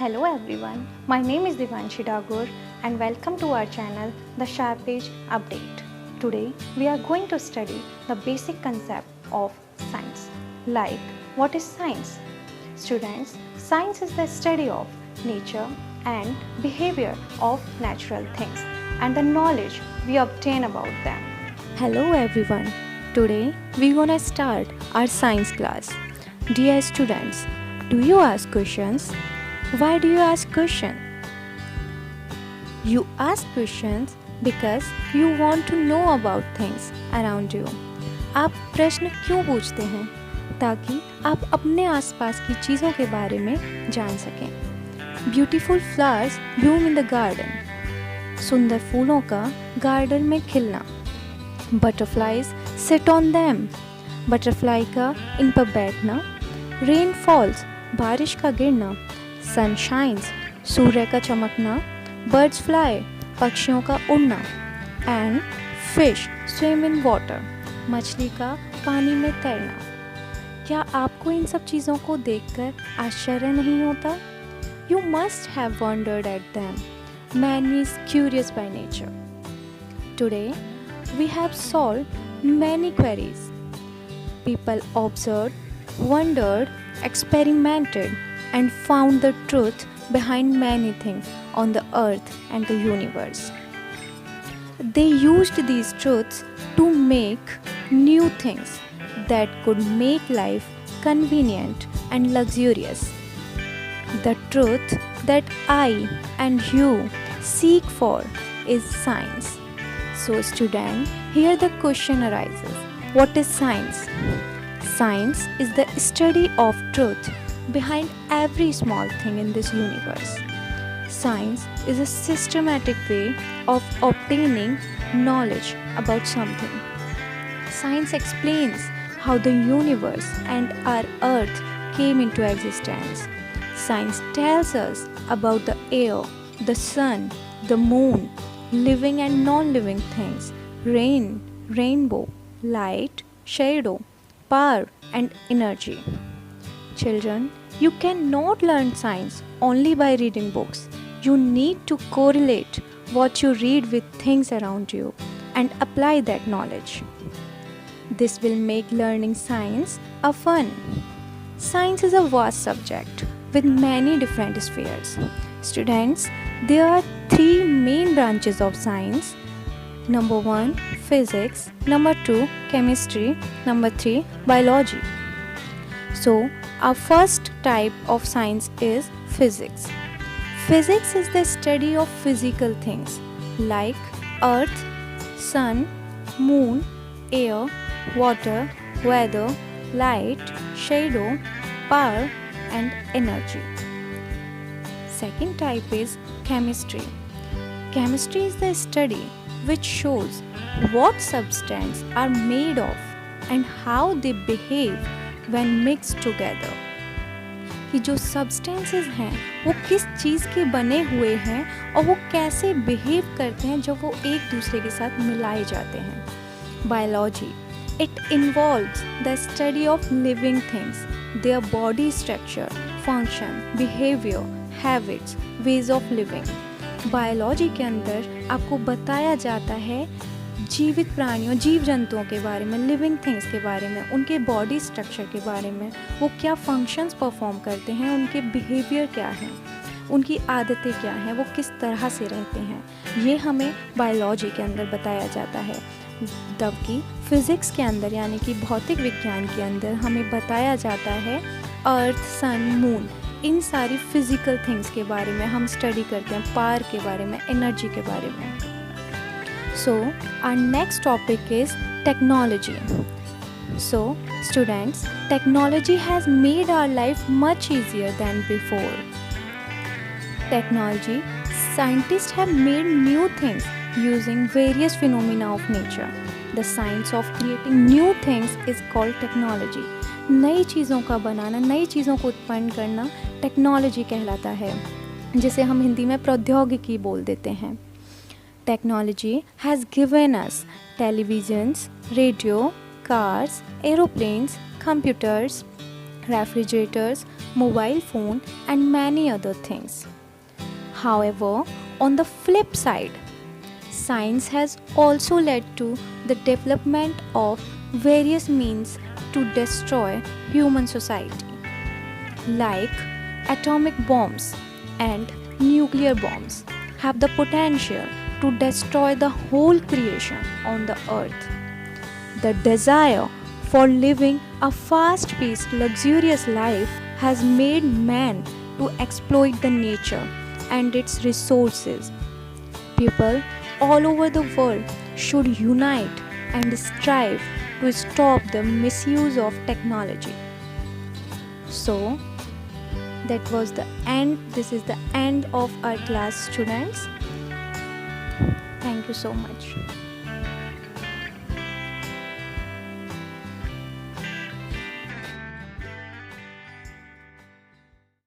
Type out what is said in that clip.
Hello everyone, my name is Divanshi Dagur and welcome to our channel The Sharp Age Update. Today we are going to study the basic concept of science. Like, what is science? Students, science is the study of nature and behavior of natural things and the knowledge we obtain about them. Hello everyone. Today we gonna start our science class. Dear students, do you ask questions? Why do you ask questions? You ask questions because you want to know about things around you. आप प्रश्न क्यों पूछते हैं? ताकि आप अपने आसपास की चीज़ों के बारे में जान सकें. Beautiful flowers bloom in the garden. सुंदर फूलों का गार्डन में खिलना. Butterflies sit on them. Butterfly का इन पर बैठना. Rain falls, बारिश का गिरना. Sun shines, सूर्य का चमकना. Birds fly, पक्षियों का उड़ना. And fish swim in water, मछली का पानी में तैरना. क्या आपको इन सब चीज़ों को देखकर आश्चर्य नहीं होता? You must have wondered at them. Man is curious by nature. Today, we have solved many queries. People observed, wondered, experimented, and found the truth behind many things on the earth and the universe. They used these truths to make new things that could make life convenient and luxurious. The truth that I and you seek for is science. So student, here the question arises. What is science? Science is the study of truth behind every small thing in this universe. Science is a systematic way of obtaining knowledge about something. Science explains how the universe and our earth came into existence. Science tells us about the air, the sun, the moon, living and non-living things, rain, rainbow, light, shadow, power and energy. Children, you cannot learn science only by reading books. You need to correlate what you read with things around you and apply that knowledge. This will make learning science a fun. Science is a vast subject with many different spheres. Students, there are three main branches of science. Number 1, physics. Number 2, chemistry. Number 3, biology. So, our first type of science is physics. Physics is the study of physical things like earth, sun, moon, air, water, weather, light, shadow, power and energy. Second type is chemistry. Chemistry is the study which shows what substances are made of and how they behave when mixed together. कि जो substances हैं वो किस चीज़ के बने हुए हैं और वो कैसे behave करते हैं जब वो एक दूसरे के साथ मिलाए जाते हैं. Biology. It involves the study of living things, their body structure, function, behavior, habits, ways of living. Biology के अंदर आपको बताया जाता है जीवित प्राणियों, जीव जंतुओं के बारे में, लिविंग थिंग्स के बारे में, उनके बॉडी स्ट्रक्चर के बारे में, वो क्या फंक्शंस परफॉर्म करते हैं, उनके बिहेवियर क्या हैं, उनकी आदतें क्या हैं, वो किस तरह से रहते हैं, ये हमें बायोलॉजी के अंदर बताया जाता है. जबकि फिज़िक्स के अंदर यानी कि भौतिक विज्ञान के अंदर हमें बताया जाता है अर्थ, सन, मून, इन सारी फिज़िकल थिंग्स के बारे में हम स्टडी करते हैं, पावर के बारे में, एनर्जी के बारे में. So, our next topic is technology. So, students, technology has made our life much easier than before. Technology, scientists have made new things using various phenomena of nature. The science of creating new things is called technology. नई चीज़ों का बनाना, नई चीज़ों को उत्पन्न करना technology कहलाता है, जिसे हम हिंदी में प्रौद्योगिकी बोल देते हैं. Technology has given us televisions, radio, cars, aeroplanes, computers, refrigerators, mobile phone, and many other things. However, on the flip side, science has also led to the development of various means to destroy human society, like atomic bombs and nuclear bombs have the potential to destroy the whole creation on the earth. The desire for living a fast paced, luxurious life has made man to exploit the nature and its resources. People all over the world should unite and strive to stop the misuse of technology. So, that was the end. This is the end of our class, students. Thank you so much.